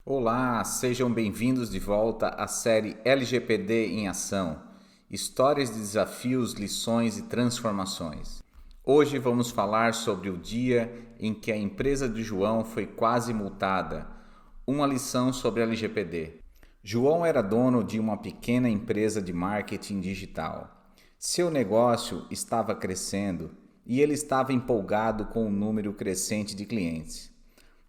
Olá, sejam bem-vindos de volta à série LGPD em Ação. Histórias de desafios, lições e transformações. Hoje vamos falar sobre o dia em que a empresa de João foi quase multada. Uma lição sobre LGPD. João era dono de uma pequena empresa de marketing digital. Seu negócio estava crescendo e ele estava empolgado com o número crescente de clientes.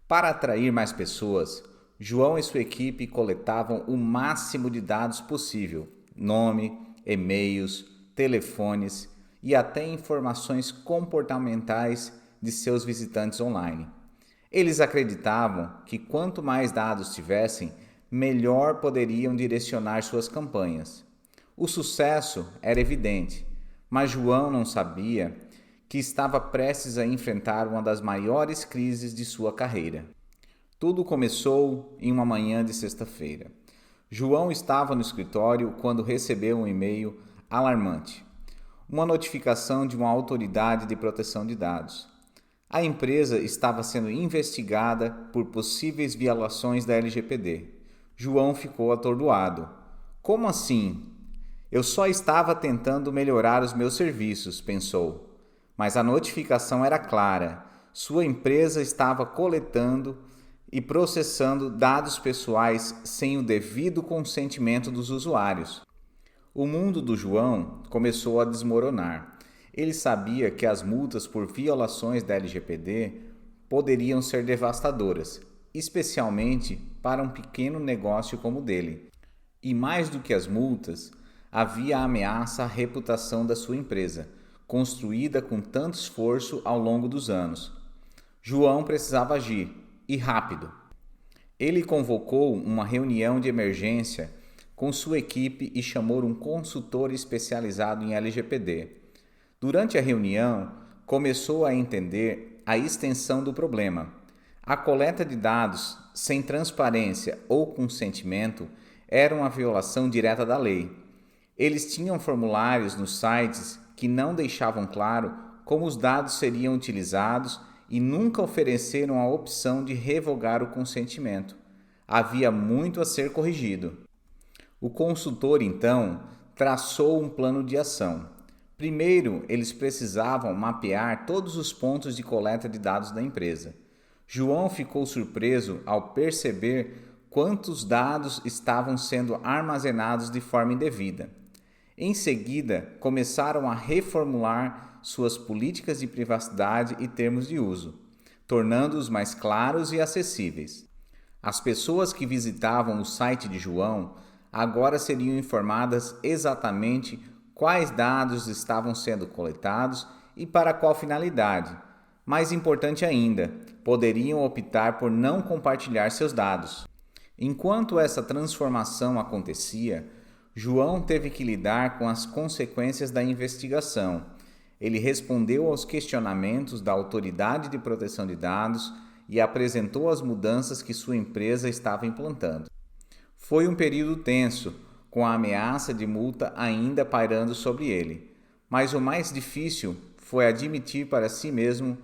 Para atrair mais pessoas, João e sua equipe coletavam o máximo de dados possível: nome, e-mails, telefones e até informações comportamentais de seus visitantes online. Eles acreditavam que quanto mais dados tivessem, melhor poderiam direcionar suas campanhas. O sucesso era evidente, mas João não sabia que estava prestes a enfrentar uma das maiores crises de sua carreira. Tudo começou em uma manhã de sexta-feira. João estava no escritório quando recebeu um e-mail alarmante. Uma notificação de uma autoridade de proteção de dados. A empresa estava sendo investigada por possíveis violações da LGPD. João ficou atordoado. Como assim? Eu só estava tentando melhorar os meus serviços, pensou. Mas a notificação era clara. Sua empresa estava coletando e processando dados pessoais sem o devido consentimento dos usuários. O mundo do João começou a desmoronar. Ele sabia que as multas por violações da LGPD poderiam ser devastadoras, especialmente para um pequeno negócio como o dele. E mais do que as multas, havia a ameaça à reputação da sua empresa, construída com tanto esforço ao longo dos anos. João precisava agir, e rápido. Ele convocou uma reunião de emergência com sua equipe e chamou um consultor especializado em LGPD. Durante a reunião, começou a entender a extensão do problema. A coleta de dados sem transparência ou consentimento era uma violação direta da lei. Eles tinham formulários nos sites que não deixavam claro como os dados seriam utilizados e nunca ofereceram a opção de revogar o consentimento. Havia muito a ser corrigido. O consultor, então, traçou um plano de ação. Primeiro, eles precisavam mapear todos os pontos de coleta de dados da empresa. João ficou surpreso ao perceber quantos dados estavam sendo armazenados de forma indevida. Em seguida, começaram a reformular suas políticas de privacidade e termos de uso, tornando-os mais claros e acessíveis. As pessoas que visitavam o site de João agora seriam informadas exatamente quais dados estavam sendo coletados e para qual finalidade. Mais importante ainda, poderiam optar por não compartilhar seus dados. Enquanto essa transformação acontecia, João teve que lidar com as consequências da investigação. Ele respondeu aos questionamentos da Autoridade de Proteção de Dados e apresentou as mudanças que sua empresa estava implantando. Foi um período tenso, com a ameaça de multa ainda pairando sobre ele. Mas o mais difícil foi admitir para si mesmo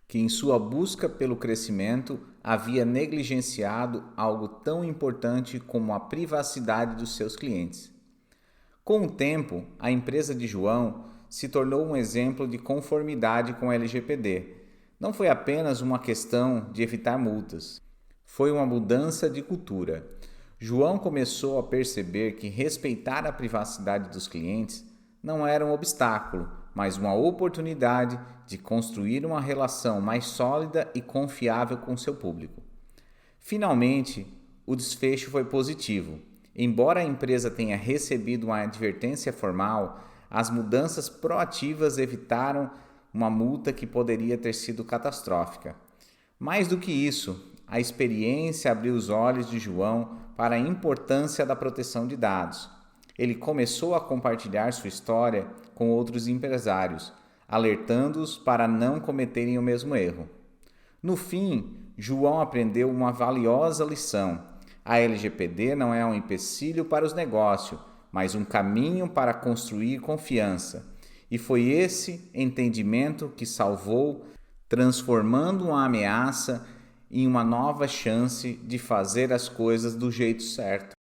que em sua busca pelo crescimento havia negligenciado algo tão importante como a privacidade dos seus clientes. Com o tempo, a empresa de João se tornou um exemplo de conformidade com a LGPD. Não foi apenas uma questão de evitar multas. Foi uma mudança de cultura. João começou a perceber que respeitar a privacidade dos clientes não era um obstáculo, mas uma oportunidade de construir uma relação mais sólida e confiável com seu público. Finalmente, o desfecho foi positivo. Embora a empresa tenha recebido uma advertência formal, as mudanças proativas evitaram uma multa que poderia ter sido catastrófica. Mais do que isso, a experiência abriu os olhos de João para a importância da proteção de dados. Ele começou a compartilhar sua história com outros empresários, alertando-os para não cometerem o mesmo erro. No fim, João aprendeu uma valiosa lição. A LGPD não é um empecilho para os negócios, mas um caminho para construir confiança. E foi esse entendimento que salvou, transformando uma ameaça em uma nova chance de fazer as coisas do jeito certo.